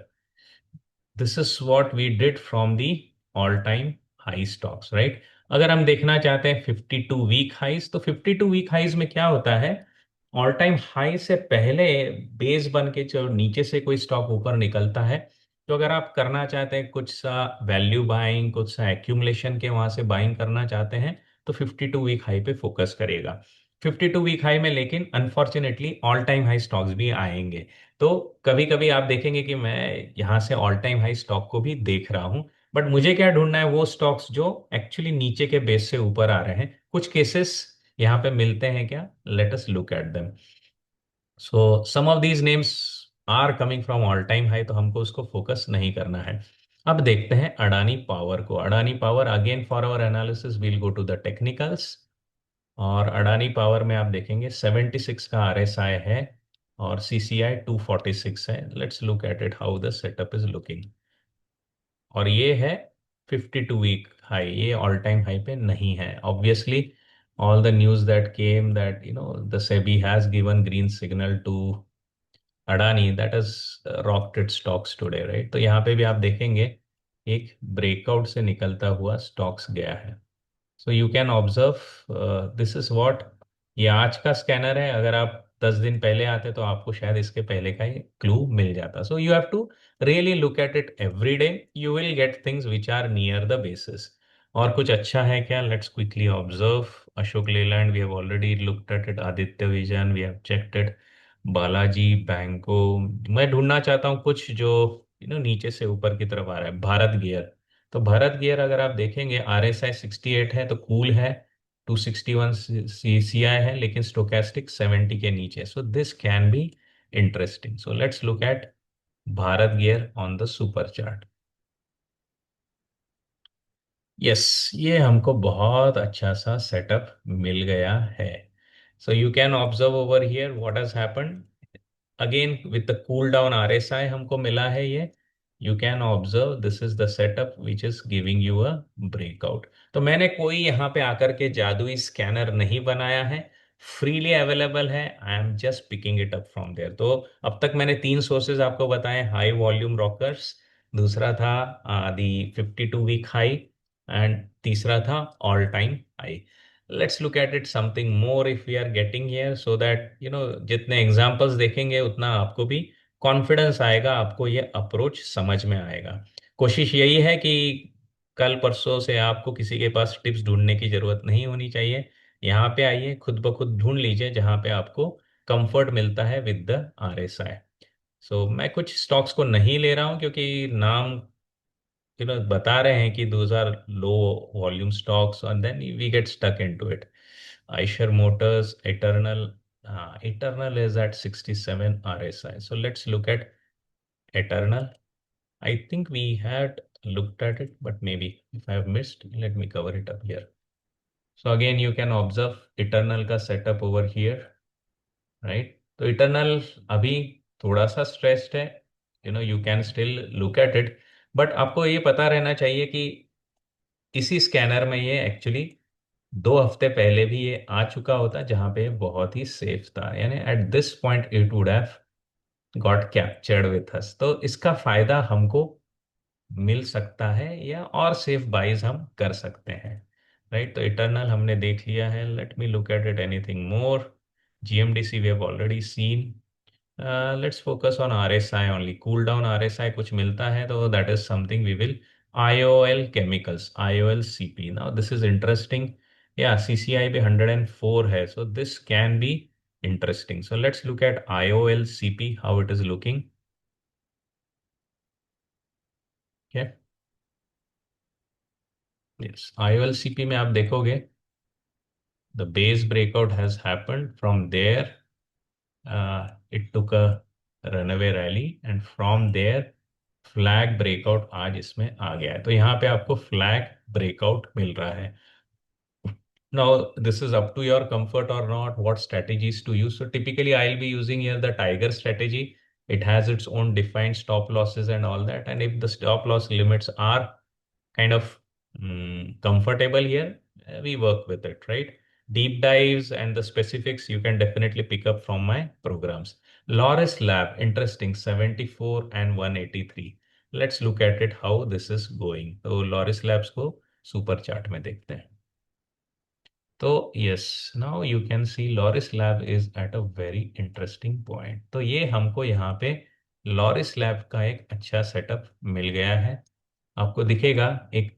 This is what we did from the all time high stocks, right? अगर हम देखना चाहते हैं 52 week highs, तो 52 वीक हाइज में क्या होता है, ऑल टाइम हाई से पहले बेस बन के जो नीचे से कोई स्टॉक ऊपर निकलता है, तो अगर आप करना चाहते हैं कुछ सा वैल्यू बाइंग, कुछ सा एक्यूमुलेशन के वहां से बाइंग करना चाहते हैं, तो 52 वीक हाई पे फोकस करिएगा। 52 वीक हाई में लेकिन unfortunately all time high stocks भी आएंगे। तो कभी कभी आप देखेंगे कि मैं यहाँ से ऑल टाइम हाई स्टॉक को भी देख रहा हूँ, बट मुझे क्या ढूंढना है, वो स्टॉक्स जो एक्चुअली नीचे के बेस से ऊपर आ रहे हैं। कुछ केसेस यहाँ पे मिलते हैं क्या, let us look at them. So some of these names are coming from all time high, तो हमको उसको फोकस नहीं करना है। अब देखते हैं अडानी पावर को। Adani power, again for our analysis will go to the technicals. और अडानी पावर में आप देखेंगे 76 का आरएसआई है और सीसीआई 246 है। Let's look at it how the setup is looking. और ये है 52 वीक हाई, ये ऑल टाइम हाई पे नहीं है obviously. All the news that came that the SEBI has given green signal to Adani, that is rocked it stocks today, right? तो यहाँ पे भी आप देखेंगे एक ब्रेकआउट से निकलता हुआ स्टॉक्स गया है। So you can observe this is what, ये आज का स्कैनर है। अगर आप 10 दिन पहले आते तो आपको शायद इसके पहले का ही क्लू मिल जाता। So you have to really look at it every day, you will get things which are near the basis. और कुछ अच्छा है क्या, let's quickly observe. Ashok Leyland we have already looked at it, Aditya Vision we have checked it, Balaji बैंको। मैं ढूंढना चाहता हूँ कुछ जो नीचे से ऊपर की तरफ आ रहा है। भारत गियर, तो भारत गियर अगर आप देखेंगे आरएसआई 68 है तो कूल है, 261 सीसीआई है, लेकिन स्टोकेस्टिक 70 के नीचे। सो this can be interesting. So let's look eight Bharat gear on the super chart. Yes, ये हमको बहुत अच्छा सा सेटअप मिल गया है। So you can observe over here what has happened. Again with the cool down RSI हमको मिला है ये। You can observe this is the setup which is giving you a breakout. तो मैंने कोई यहाँ पे आकर के जादुई स्कैनर नहीं बनाया है, फ्रीली अवेलेबल है। I am just picking it up from there. तो अब तक मैंने तीन सोर्सेज आपको बताए, हाई वॉल्यूम रॉकर्स, दूसरा था दी 52 वीक हाई, एंड तीसरा था all time high. Let's look at it something more if we are getting here, so that जितने एग्जांपल्स देखेंगे उतना आपको भी कॉन्फिडेंस आएगा, आपको ये अप्रोच समझ में आएगा। कोशिश यही है कि कल परसों से आपको किसी के पास टिप्स ढूंढने की जरूरत नहीं होनी चाहिए। यहाँ पे आइए, खुद ब खुद ढूंढ लीजिए जहाँ पे आपको कंफर्ट मिलता है विद द आरएसआई। सो मैं कुछ स्टॉक्स को नहीं ले रहा हूँ क्योंकि नाम बता रहे हैं कि those are low volume stocks, and then we get stuck into it. Eicher Motors, Eternal, हाँ Eternal is at 67 RSI. So let's look at Eternal. I think we had looked at it, but maybe if I have missed, let me cover it up here. So again, you can observe Eternal का setup over here, right? तो Eternal अभी थोड़ा सा stressed है, you can still look at it, but आपको ये पता रहना चाहिए कि इसी स्कैनर में ये एक्चुअली 2 हफ्ते पहले भी ये आ चुका होता जहां पे बहुत ही सेफ था, यानी at this point it would have got captured with us. तो इसका फायदा हमको मिल सकता है, या और सेफ बाइज हम कर सकते हैं, राइट? तो इटर्नल हमने देख लिया है। Let me look at it, anything more? GMDC we have already seen. Let's focus on RSI only. Cool down RSI कुछ मिलता है तो that is something we will. IOL chemicals, IOL CP, now this is interesting. या CCI पे 104 है, so this can be interesting. So let's look at IOLCP, how it is looking. Okay. Yes, IOLCP में आप देखोगे the base breakout has happened from there. It took a runaway rally and from there flag breakout आज इसमें आ गया है। तो यहाँ पे आपको फ्लैग ब्रेकआउट मिल रहा है। Now, this is up to your comfort or not, what strategies to use. So typically I'll be using here the Tiger strategy. It has its own defined stop losses and all that. And if the stop loss limits are kind of comfortable here, we work with it, right? Deep dives and the specifics you can definitely pick up from my programs. Loris Lab, interesting, 74 and 183. Let's look at it how this is going. तो Loris Labs को super chart में देखते हैं. तो yes, now you can see Loris lab is at a very interesting point. तो ये हमको यहाँ पे लॉरिस लैब का एक अच्छा सेटअप मिल गया है. आपको दिखेगा एक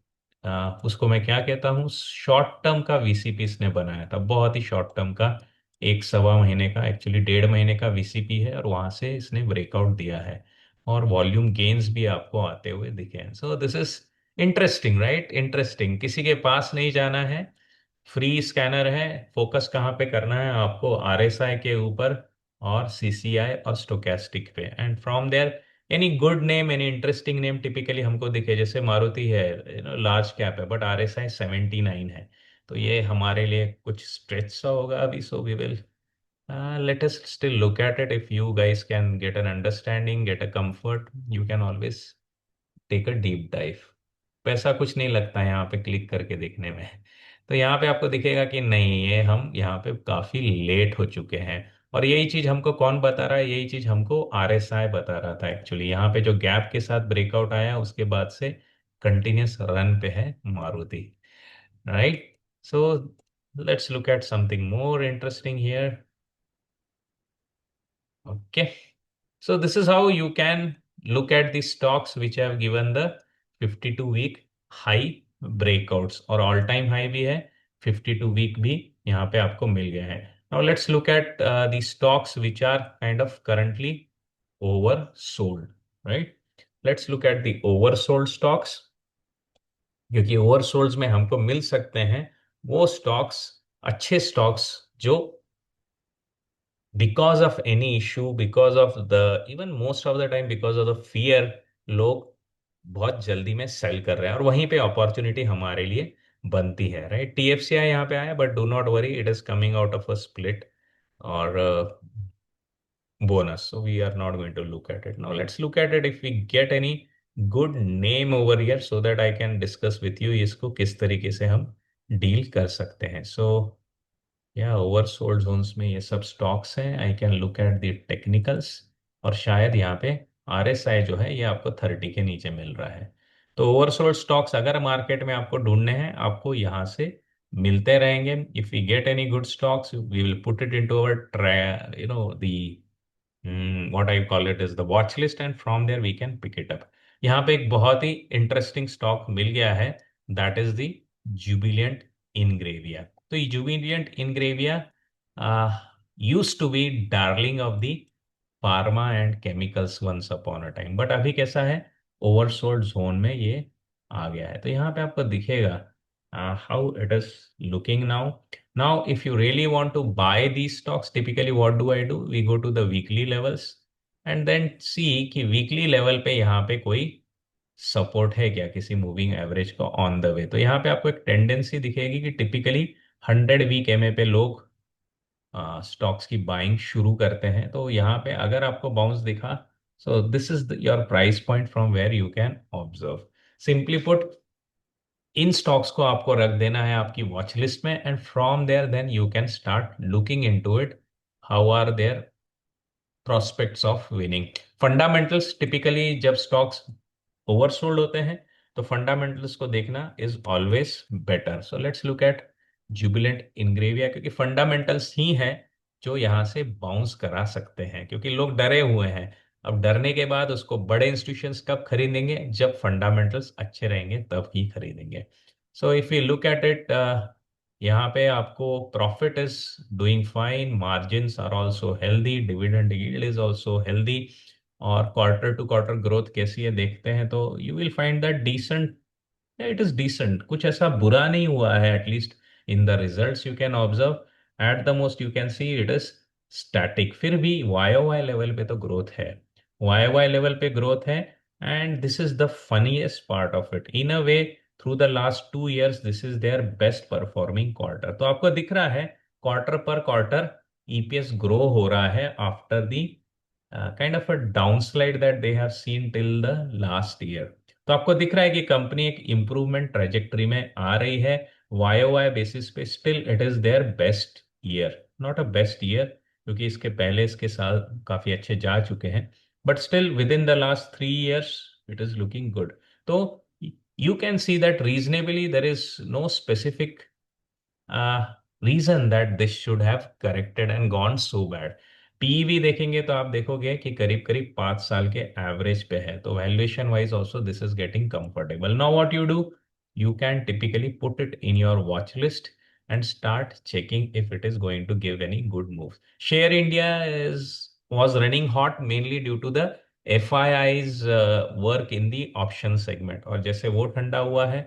उसको मैं क्या कहता हूँ, शॉर्ट टर्म का वीसीपी इसने बनाया था, बहुत ही शॉर्ट टर्म का, एक सवा महीने का, एक्चुअली 1.5 महीने का वीसीपी है, और वहां से इसने ब्रेकआउट दिया है और वॉल्यूम गेन्स भी आपको आते हुए दिखे हैं. So this is interesting, right? Interesting. किसी के पास नहीं जाना है, फ्री स्कैनर है. फोकस कहाँ पे करना है आपको? आरएसआई के ऊपर और सीसीआई और स्टोकेस्टिक पे. And from there any good name, any interesting name typically हमको दिखे. जैसे मारुति है, लार्ज कैप है, बट आरएसआई 79 है. तो ये हमारे लिए कुछ स्ट्रेच सा होगा अभी. So we will let us still look at it. If you guys can get an understanding, get a comfort, you can always take a deep dive. पैसा कुछ नहीं लगता है यहाँ पे क्लिक करके देखने में. तो यहाँ पे आपको दिखेगा कि नहीं, ये हम यहाँ पे काफी लेट हो चुके हैं. और यही चीज हमको कौन बता रहा है? यही चीज हमको आरएसआई बता रहा था एक्चुअली. यहाँ पे जो गैप के साथ ब्रेकआउट आया उसके बाद से कंटिन्यूस रन पे है Maruti, right? So let's look eight something more interesting here. Okay. So this is how you can look at the stocks which have given the 52-week high breakouts, और all time high भी है, 52-week भी यहाँ पे आपको मिल गया है. Now let's look at the stocks which are kind of currently oversold, right? Let's look at the oversold stocks, क्योंकि ओवरसोल्ड में हमको मिल सकते हैं वो स्टॉक्स, अच्छे स्टॉक्स जो because of any issue, because of the, even most of the time because of the fear, लोग बहुत जल्दी में सेल कर रहे हैं, और वहीं पे अपॉर्चुनिटी हमारे लिए बनती है, राइट? टीएफसीआई यहाँ पे आया, but do not worry, it is coming out of a split और bonus, so we are not going to look at it. Now let's look at it if we get any good name over here, so that I can discuss with you इसको किस तरीके से हम deal कर सकते हैं. So या oversold Jones में ये सब स्टॉक्स हैं. I can look at the technicals, और शायद यहाँ पे आरएसआई जो है ये आपको 30 के नीचे मिल रहा है. तो ओवरसोल्ड स्टॉक्स अगर मार्केट में आपको ढूंढने हैं, आपको यहाँ से मिलते रहेंगे. If we get any good stocks we will put it into our the what I call it is the watch list, and from there we can pick it up. यहाँ पे एक बहुत ही इंटरेस्टिंग स्टॉक मिल गया है, that is the Jubilant Ingrevia. तो ये Jubilant Ingrevia used to be darling of the pharma and chemicals once upon a time, but अभी कैसा है, ओवरसोल्ड जोन में ये आ गया है. तो यहाँ पे आपको दिखेगा how it is looking now. Now, if you really want to buy these stocks, typically what do I do? We go to the weekly levels and then see कि weekly level पे यहाँ पे कोई सपोर्ट है क्या, किसी moving average का on the way. तो यहाँ पे आपको एक टेंडेंसी दिखेगी कि टिपिकली 100 वीक एमए पे लोग स्टॉक्स की बाइंग शुरू करते हैं. तो यहाँ पे अगर आपको बाउंस दिखा, so this is your price point from where you can observe. Simply put, इन स्टॉक्स को आपको रख देना है आपकी वॉच लिस्ट में, and from there then you can start looking into it, how are their prospects of winning. Fundamentals typically जब stocks oversold होते हैं तो फंडामेंटल्स को देखना is always better. So let's look at Jubilant Ingrevia, क्योंकि फंडामेंटल्स ही हैं जो यहाँ से बाउंस करा सकते हैं, क्योंकि लोग डरे हुए हैं. अब डरने के बाद उसको बड़े इंस्टीट्यूशंस कब खरीदेंगे? जब फंडामेंटल्स अच्छे रहेंगे तब ही खरीदेंगे. So if you look at it, यहाँ पे आपको profit is doing fine, margins are also healthy, dividend yield is also healthy, और क्वार्टर टू क्वार्टर ग्रोथ कैसी है देखते हैं तो you will find that decent. It is decent, कुछ ऐसा बुरा नहीं हुआ है. At least in the results you can observe, at the most you can see it is static. फिर भी वाई ओ वाई लेवल पे तो ग्रोथ है, वाई वाई लेवल पे ग्रोथ है. And this is the funniest part of it in a way. Through the last 2 years this is their best performing quarter. तो आपको दिख रहा है क्वार्टर पर क्वार्टर ईपीएस ग्रो हो रहा है after the kind of a downslide that they have seen till the last year. तो आपको दिख रहा है कि कंपनी एक इंप्रूवमेंट ट्रेजेक्टरी में आ रही है। वाई ओ वाई बेसिस पे still it is their best year, not a best year क्योंकि इसके पहले इसके साल काफी अच्छे जा चुके हैं, but still with in the last 3 years it is looking good. तो you can see that reasonably there is no specific reason that this should have corrected and gone so bad। PEV देखेंगे तो आप देखोगे कि करीब करीब 5 साल के एवरेज पे है, तो valuation wise also this is getting comfortable. Now what you do, you can typically put it in your watch list and start checking if it is going to give any good moves। Share India is was running hot mainly due to the FII's work in the option segment, और जैसे वो ठंडा हुआ है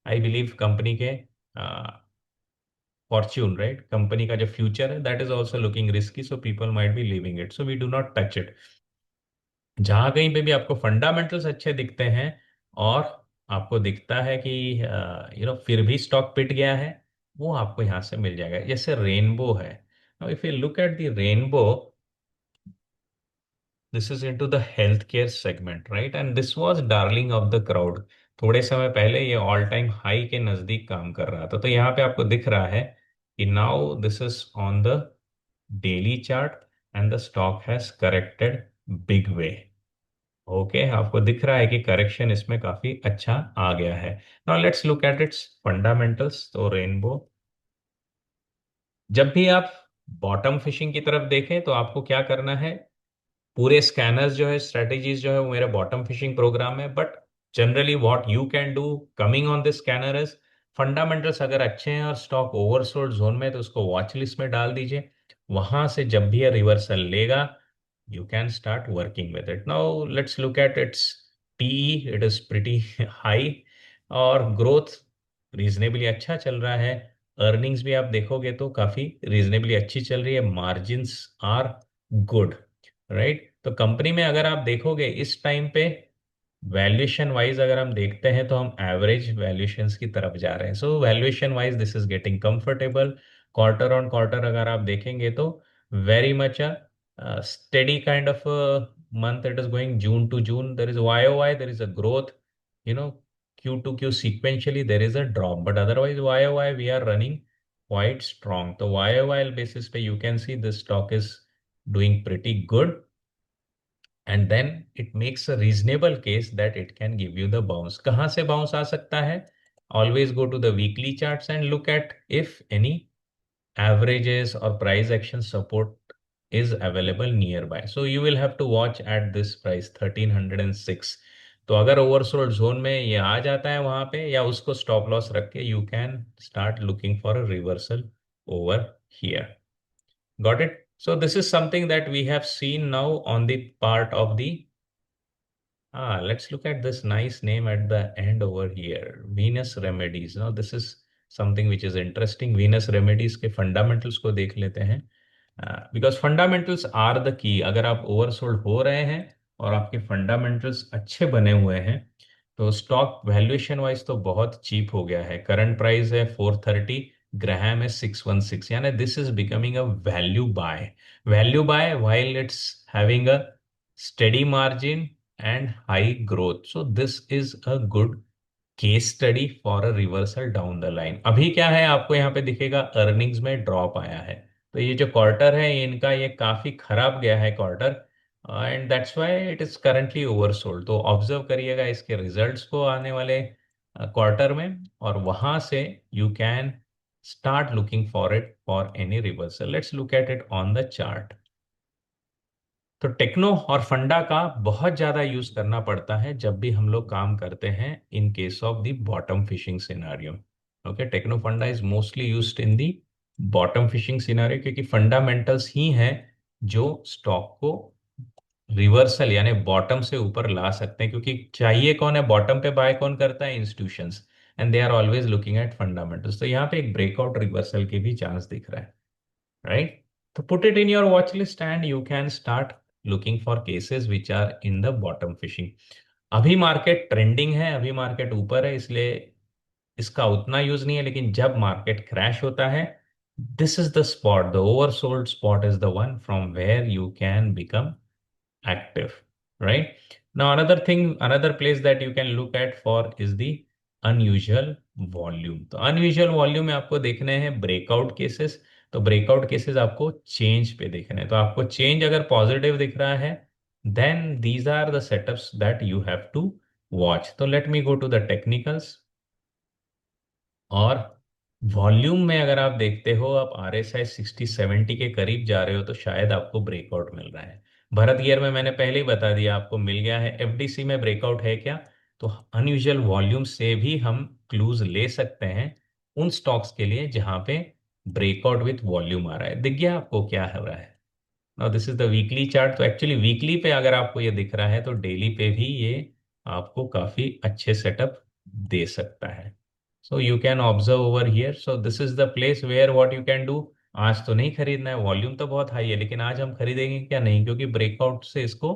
I believe company के fortune right, company का जो future है that is also looking risky, so people might be leaving it, so we do not touch it. जहां कहीं पे भी आपको फंडामेंटल्स अच्छे दिखते हैं और आपको दिखता है कि फिर भी स्टॉक पिट गया है, वो आपको यहाँ से मिल जाएगा। जैसे रेनबो है, if you look at the rainbow, this is into the health care segment right, and this was darling of the crowd. थोड़े समय पहले ये ऑल टाइम हाई के नजदीक काम कर रहा था, तो यहाँ पे आपको दिख रहा है कि now this is on the daily chart and the stock has corrected big way. Okay, आपको दिख रहा है कि करेक्शन इसमें काफी अच्छा आ गया है। Now let's look at its fundamentals. तो रेनबो, जब भी आप बॉटम फिशिंग की तरफ देखें तो आपको क्या करना है, पूरे स्कैनर्स जो है, स्ट्रेटेजीज जो है वो मेरे बॉटम फिशिंग प्रोग्राम है, but generally what you can do coming on this scanner is, fundamentals अगर अच्छे हैं और स्टॉक ओवरसोल्ड जोन में तो उसको वॉच लिस्ट में डाल दीजिए। वहां से जब भी ये रिवर्सल लेगा you can start working with it। Now let's look at its PE, it is pretty high और ग्रोथ रीजनेबली अच्छा चल रहा है। अर्निंग्स भी आप देखोगे तो काफी रीजनेबली अच्छी चल रही है, मार्जिन्स आर गुड राइट। तो कंपनी में अगर आप देखोगे इस टाइम पे वैल्यूएशन वाइज अगर हम देखते हैं तो हम एवरेज वैल्यूएशंस की तरफ जा रहे हैं, so valuation wise this is getting comfortable. Quarter on quarter अगर आप देखेंगे तो very much steady kind of a month it is going, June to June there is YOY, there is a growth, you know, Q to Q sequentially there is a drop, but otherwise YOY we are running quite strong। तो YOY basis पे you can see this stock is doing pretty good, and then it makes a reasonable case that it can give you the bounce। कहाँ से bounce आ सकता है, always go to the weekly charts and look at if any averages or price action support is available nearby, so you will have to watch at this price 1306। तो अगर oversold zone में ये आ जाता है वहां पे या उसको स्टॉप लॉस रख के you can start looking for a reversal over here. Got it. So this is something that we have seen now on the part of the let's look at this nice name at the end over here, Venus Remedies। Now this is something which is interesting। Venus Remedies के fundamentals को देख लेते हैं, because fundamentals are the key. अगर आप oversold हो रहे हैं और आपके फंडामेंटल्स अच्छे बने हुए हैं तो स्टॉक वैल्यूएशन वाइज तो बहुत चीप हो गया है। करंट प्राइस है 430, ग्राहम है 616, यानी this is becoming a value by. Value by while it's having a steady margin and high growth, so this is a good case study for a reversal down the line. अभी क्या है आपको यहाँ पे दिखेगा, earnings में drop आया है, तो ये जो क्वार्टर है इनका ये काफी खराब गया है quarter, and that's why it is currently oversold. तो ऑब्जर्व करिएगा इसके रिजल्ट्स को आने वाले क्वार्टर में, और वहां से you can start looking for it for any reversal. Let's look at it on the chart. तो टेक्नो और फंडा का बहुत ज्यादा यूज करना पड़ता है जब भी हम लोग काम करते हैं in case of the bottom fishing scenario. Okay, techno funda is mostly used in the bottom fishing scenario, क्योंकि फंडामेंटल्स ही हैं जो स्टॉक को रिवर्सल यानी बॉटम से ऊपर ला सकते हैं, क्योंकि चाहिए कौन है बॉटम पे, बाय कौन करता है, institutions, and they are always looking at fundamentals. तो यहाँ पे एक ब्रेकआउट रिवर्सल के भी चांस दिख रहा है राइट। तो put it in your watch list and you can start looking for cases which are in the bottom fishing। अभी मार्केट ट्रेंडिंग है, अभी मार्केट ऊपर है, इसलिए इसका उतना यूज नहीं है, लेकिन जब मार्केट क्रैश होता है, this is the spot, the oversold spot is the one from where you can become active, right? Now, another thing, another place that you can look at for is the unusual volume. तो unusual volume में आपको देखने हैं breakout cases. तो breakout cases आपको change पे देखने हैं। तो आपको चेंज अगर पॉजिटिव दिख रहा है, then these are the setups that you have to watch. तो let me go to the technicals. और वॉल्यूम में अगर आप देखते हो, आप RSI 60-70 के करीब जा रहे हो, तो शायद आपको ब्रेकआउट मिल रहा है। भरत गियर में मैंने पहले ही बता दिया आपको मिल गया है। FDC में ब्रेकआउट है क्या? तो अनयूजुअल वॉल्यूम से भी हम क्लूज ले सकते हैं उन स्टॉक्स के लिए जहां पे ब्रेकआउट विथ वॉल्यूम आ रहा है। दिख गया आपको क्या हो रहा है? Now this is the weekly chart. तो एक्चुअली वीकली पे अगर आपको ये दिख रहा है, तो डेली पे भी ये आपको काफी अच्छे सेटअप दे सकता है। So you can observe over here. So this is the place where what you can do. आज तो नहीं खरीदना है, वॉल्यूम तो बहुत हाई है, लेकिन आज हम खरीदेंगे क्या? नहीं, क्योंकि ब्रेकआउट से इसको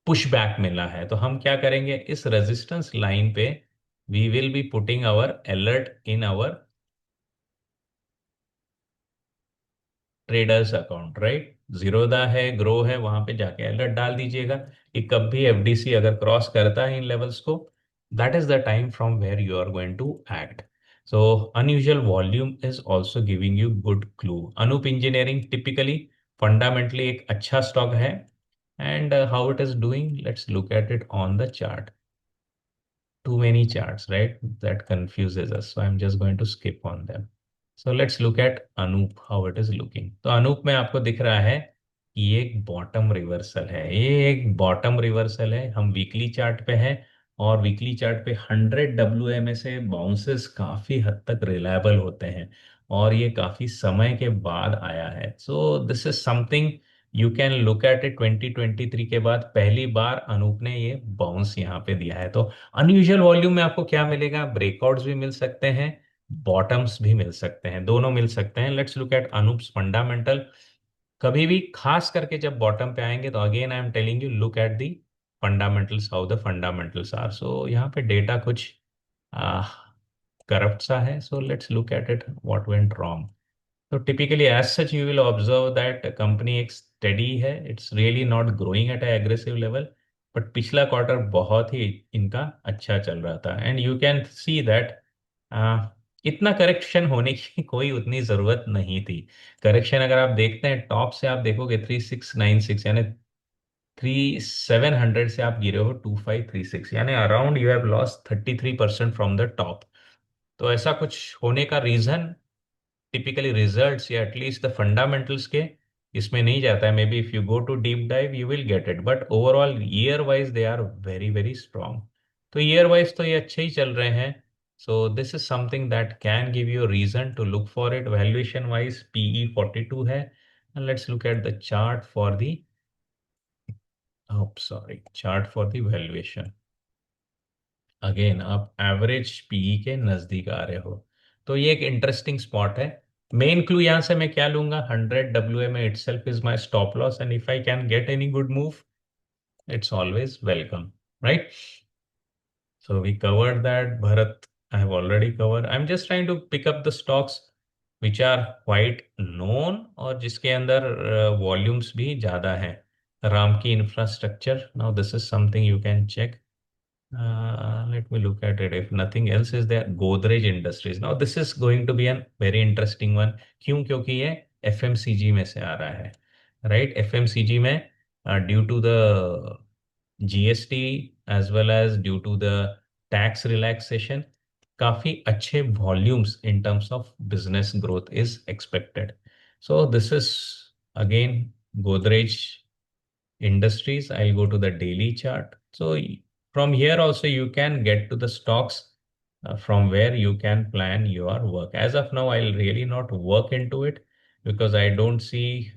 पुश बैक मिला है। तो हम क्या करेंगे, इस रेजिस्टेंस लाइन पे we will be putting our alert in our traders account, right? Zerodha है, ग्रो है, वहां पे जाके अलर्ट डाल दीजिएगा कि कब भी FDC अगर क्रॉस करता है इन लेवल्स को, that is the time from where you are going to act. So unusual volume is also giving you good clue. Anup engineering typically fundamentally एक अच्छा स्टॉक है। And how it is doing, let's look at it on the chart. Too many charts, right? That confuses us. So I'm just going to skip on them. So let's look at Anup, how it is looking. तो अनूप में आपको दिख रहा है कि ये एक bottom reversal है। ये एक बॉटम रिवर्सल है। हम वीकली चार्ट पे हैं, और वीकली चार्ट पे 100 WMA से बाउंसेस काफी हद तक रिलायबल होते हैं, और ये काफी समय के बाद आया है। So this is something you can look at it. 2023 के बाद पहली बार अनूप ने ये बाउंस यहाँ पे दिया है। तो अनयूजुअल वॉल्यूम में आपको क्या मिलेगा? ब्रेकआउट्स भी मिल सकते हैं, बॉटम्स भी मिल सकते हैं, दोनों मिल सकते हैं। Let's look at Anup's fundamental. कभी भी खास करके जब बॉटम पे आएंगे, तो again I am telling you, look at the fundamentals, how the fundamentals are. So यहाँ पे डेटा कुछ करप्ट सा है। So let's look at it, what went wrong. तो typically as such you will observe that company एक steady है, it's really not growing at a aggressive level, but पिछला quarter बहुत ही इनका अच्छा चल रहा था। And you can see that इतना करेक्शन होने की कोई उतनी ज़रूरत नहीं थी। करेक्शन अगर आप देखते हैं टॉप से, आप देखोगे 3696, यानी 3700 से आप गिरे हो 2536, यानी around you have lost 33% from the top. तो ऐसा कुछ होने का रीज़न टिपिकली रिजल्ट्स या एटलीस्ट द फंडामेंटल्स के इसमें नहीं जाता है। Maybe if you go to deep dive you will get it, but overall year wise they are very very strong. तो ईयर वाइज तो ये अच्छे ही चल रहे हैं। So this is something that can give you reason to look for it. Valuation wise PE 42 है। And let's look at the chart for the, sorry, chart for the valuation. Again आप average PE के नजदीक आ रहे हो, तो ये एक interesting spot है। मेन क्लू यहां से मैं क्या लूंगा, 100 WMA itself is my stop loss, and if I can get any good move, it's always welcome, right? So we covered that. Bharat, I have already covered. I'm just trying to pick up the stocks which are quite known और जिसके अंदर volumes भी ज्यादा हैं। राम की infrastructure, now this is something you can check. Let me look at it. If nothing else is there, Godrej Industries. Now this is going to be a very interesting one. क्यों? क्योंकि ये FMCG में से आ रहा है, right? FMCG में due to the GST as well as due to the tax relaxation, काफी अच्छे volumes in terms of business growth is expected. So this is again Godrej Industries. I'll go to the daily chart. So from here also you can get to the stocks from where you can plan your work. As of now, I'll really not work into it because I don't see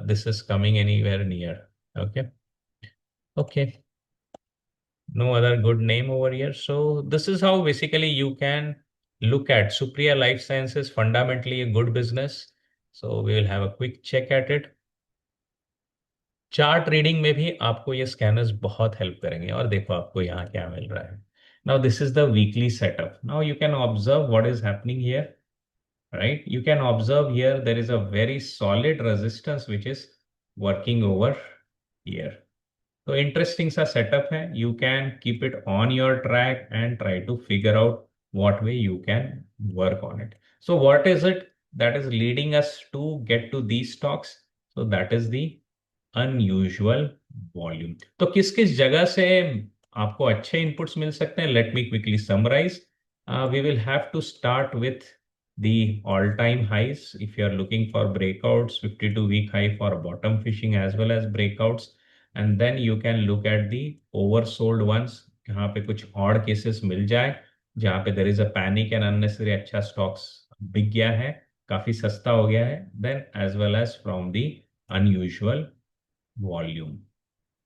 this is coming anywhere near. Okay. Okay. No other good name over here. So this is how basically you can look at Supriya Life Sciences, fundamentally a good business. So we will have a quick check at it. Chart reading में भी आपको ये scanners बहुत help करेंगे। और देखो आपको यहाँ क्या मिल रहा है, Now this is the weekly setup. Now you can observe what is happening here, right? You can observe here there is a very solid resistance which is working over here. So interesting सा setup है. You can keep it on your track and try to figure out what way you can work on it. So what is it that is leading us to get to these stocks? So that is the unusual volume. तो किस किस जगह से आपको अच्छे inputs मिल सकते हैं? Let me quickly summarise. We will have to start with the all-time highs. If you are looking for breakouts, 52-week high for bottom fishing as well as breakouts, and then you can look at the oversold ones, जहाँ पे कुछ odd cases मिल जाए, जहाँ पे there is a panic and unnecessary अच्छा stocks बिक गया है, काफी सस्ता हो गया है, then as well as from the unusual volume,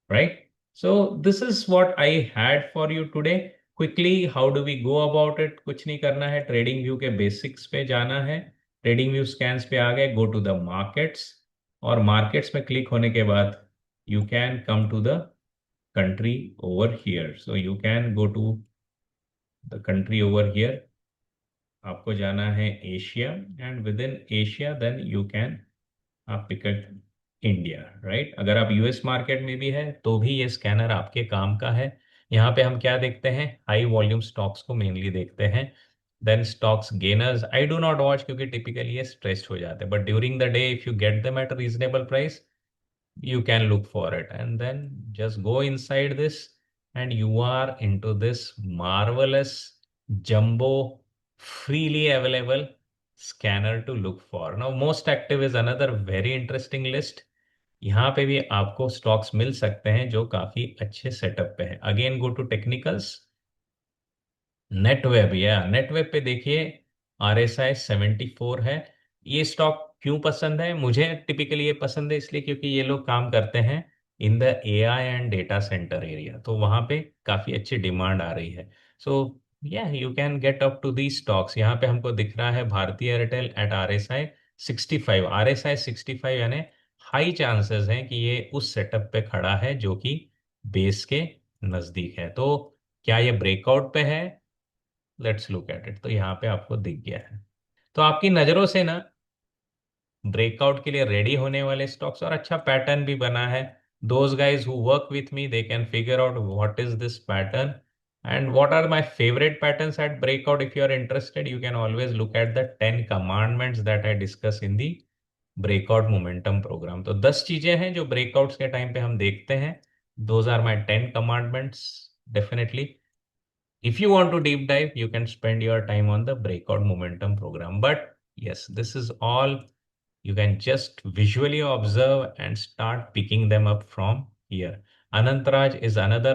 right? So this is what I had for you today. Quickly, how do we go about it? कुछ नहीं करना है, ट्रेडिंग व्यू के बेसिक्स पे जाना है. ट्रेडिंग व्यू स्कैन्स पे आ गए, गो टू द मार्केट्स, और मार्केट्स में क्लिक होने के बाद you can come to the country over here. So you can go to the country over here. आपको जाना है Asia, and within Asia then you can आप pick India, right? अगर आप यूएस मार्केट में भी है तो भी ये स्कैनर आपके काम का है. यहाँ पे हम क्या देखते हैं? हाई वॉल्यूम स्टॉक्स को मेनली देखते हैं. Then stocks gainers I do not watch, क्योंकि टिपिकली ये स्ट्रेस्ड हो जाते हैं, but during the day if you get them at reasonable price you can look for it, and then just go inside this and you are into this marvelous jumbo freely available scanner to look for. Now most active is another very interesting list. यहाँ पे भी आपको stocks मिल सकते हैं जो काफी अच्छे setup पे हैं. Again go to technicals. Netweb, या नेटवेब पे देखिए RSI 74 है. ये स्टॉक क्यों पसंद है? मुझे टिपिकली ये पसंद है इसलिए क्योंकि ये लोग काम करते हैं in the AI and data centre area, तो वहां पे काफी अच्छी डिमांड आ रही है. सो या you can get up to the stocks. यहाँ पे हमको दिख रहा है भारतीय एयरटेल एट RSI 65. RSI 65 यानी हाई चांसेस हैं कि ये उस सेटअप पे खड़ा है जो कि बेस के नजदीक है. तो क्या ये ब्रेकआउट पे है? Let's look at it. तो यहाँ पे आपको दिख गया है. तो आपकी नजरों से ना ब्रेकआउट के लिए रेडी होने वाले स्टॉक्स, और अच्छा पैटर्न भी बना है. Those guys who work with me they can figure out what is this pattern and what are my favourite patterns at breakout. If you are interested you can always look at the 10 commandments that I discuss in the breakout momentum programme. तो 10 चीजें हैं जो breakouts के time पे हम देखते हैं. Those are my 10 commandments. Definitely if you want to deep dive you can spend your time on the breakout momentum program, but yes, this is all you can just visually observe and start picking them up from here. Anantraj is another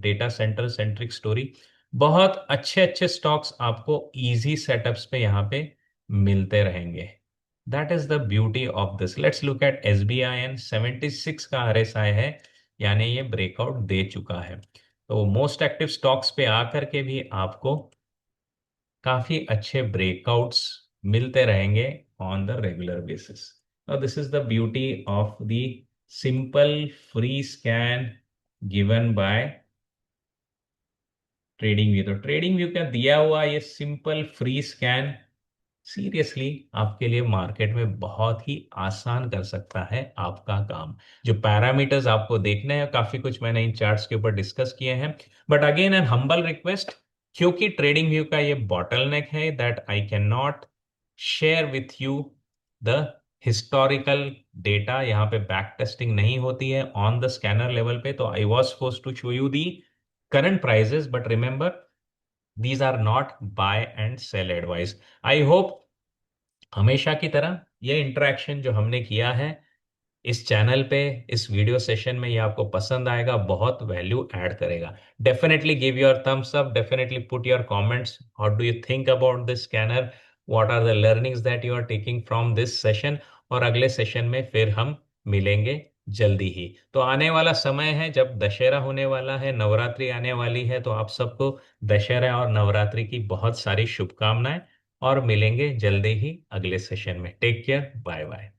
data center centric story. बहुत अच्छे अच्छे stocks आपको easy setups पे यहाँ पे मिलते रहेंगे. That is the beauty of this. Let's look eight SBIN. 76 का RSI है, यानी ये ब्रेकआउट दे चुका है. तो मोस्ट एक्टिव स्टॉक्स पे आकर के भी आपको काफी अच्छे ब्रेकआउट्स मिलते रहेंगे on the regular basis. Now this is the beauty of the simple free scan given by trading view. तो ट्रेडिंग व्यू का दिया हुआ ये सिंपल फ्री स्कैन सीरियसली आपके लिए मार्केट में बहुत ही आसान कर सकता है आपका काम. जो पैरामीटर्स आपको देखने हैं, काफी कुछ मैंने इन चार्ट्स के ऊपर डिस्कस किए हैं, but again an humble request, क्योंकि ट्रेडिंग व्यू का ये बॉटलनेक है that I can not share with you the historical data. यहाँ पे बैक टेस्टिंग नहीं होती है ऑन द स्कैनर लेवल पे. तो I was force to show you the current prices, but remember these are not buy and sell advice. I hope हमेशा की तरह ये इंटरेक्शन जो हमने किया है इस चैनल पे, इस वीडियो सेशन में, ये आपको पसंद आएगा, बहुत वैल्यू ऐड करेगा. Definitely give your thumbs up, definitely put your comments. How do you think about this scanner? What are the learnings that you are taking from this session? और अगले session में फिर हम मिलेंगे जल्दी ही. तो आने वाला समय है जब दशहरा होने वाला है, नवरात्रि आने वाली है, तो आप सबको दशहरा और नवरात्रि की बहुत सारी शुभकामनाएं, और मिलेंगे जल्दी ही अगले सेशन में. Take care, bye bye.